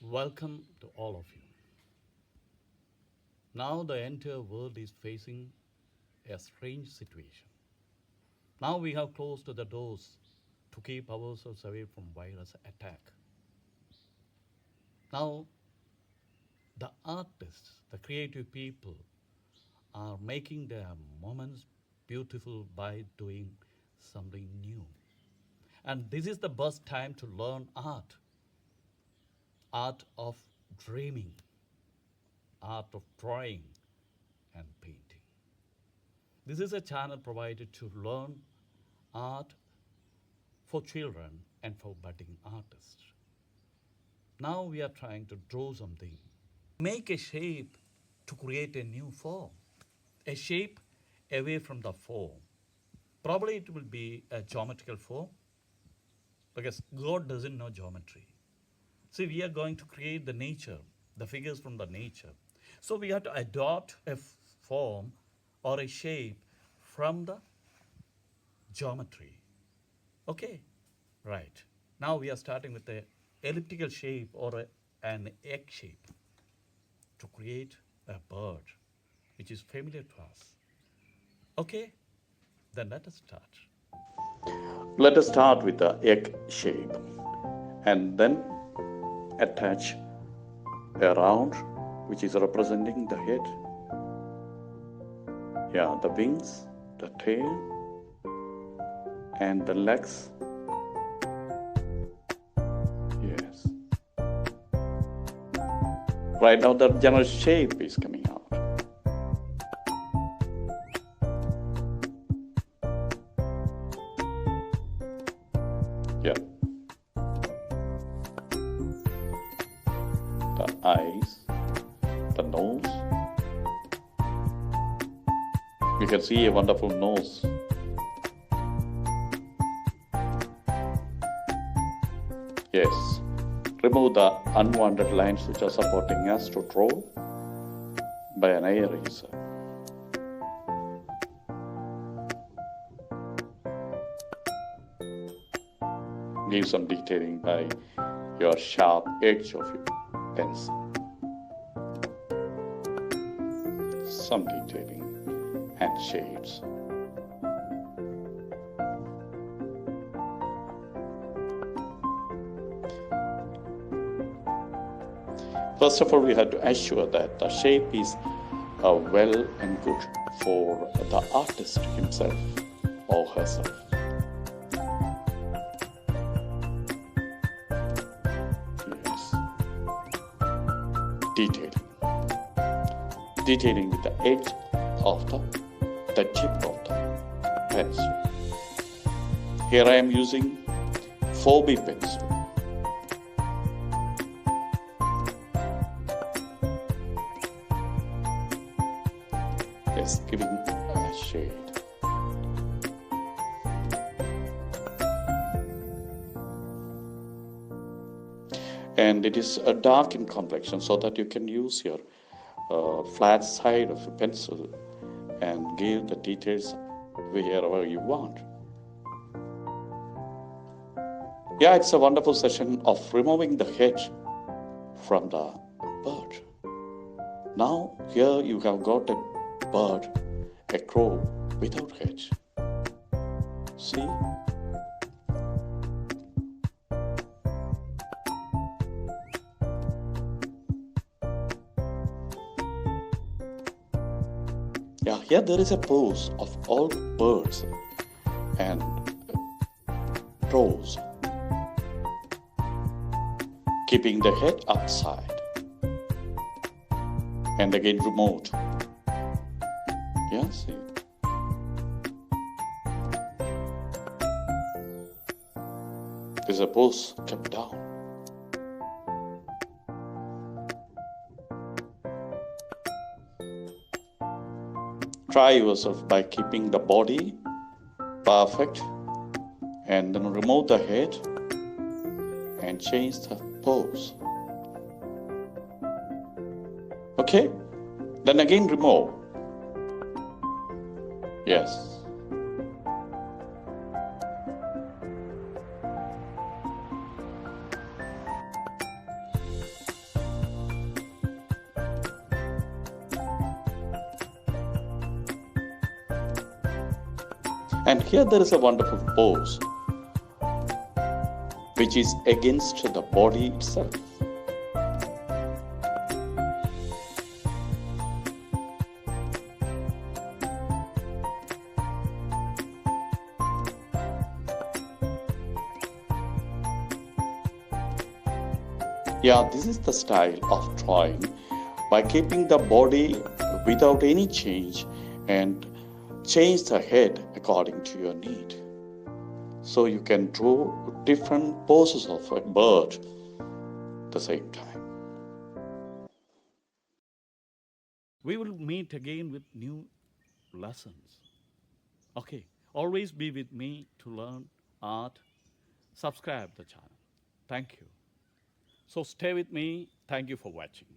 Welcome to all of you. Now, the entire world is facing a strange situation. Now, we have closed the doors to keep ourselves away from virus attack. Now, the artists, the creative people, are making their moments beautiful by doing something new. And this is the best time to learn art of dreaming, art of drawing and painting. This is a channel provided to learn art for children and for budding artists. Now we are trying to draw something, make a shape to create a new form, a shape away from the form. Probably it will be a geometrical form because God doesn't know geometry. See, we are going to create the nature, the figures from the nature. So we have to adopt a form or a shape from the geometry. Okay, right. Now we are starting with the elliptical shape or an egg shape to create a bird, which is familiar to us. Okay, then let us start. Let us start with the egg shape and then attach a round which is representing the head. Yeah, the wings, the tail, and the legs. Yes. Right now the general shape is coming out. Yeah. The eyes, the nose. You can see a wonderful nose. Yes. Remove the unwanted lines which are supporting us to draw by an eraser. Give some detailing by your sharp edge of your pencil. Some detailing and shades. First of all, we have to assure that the shape is well and good for the artist himself or herself. Yes. Detailing. Detailing with the edge of the tip of the pencil. Here I am using 4B pencil. Yes, giving a shade. And it is a dark in complexion so that you can use your flat side of your pencil and give the details wherever you want. Yeah, it's a wonderful session of removing the head from the bird. Now here you have got a bird, a crow without head. See? Yeah, here there is a pose of all birds and crows, keeping the head upside and again remote. Yeah, see. There's a pose kept down. Try yourself by keeping the body perfect and then remove the head and change the pose. Okay? Then again remove. Yes. And here there is a wonderful pose which is against the body itself. Yeah, this is the style of drawing by keeping the body without any change and change the head according to your need. So you can draw different poses of a bird at the same time. We will meet again with new lessons. Okay, always be with me to learn art. Subscribe the channel. Thank you. So stay with me. Thank you for watching.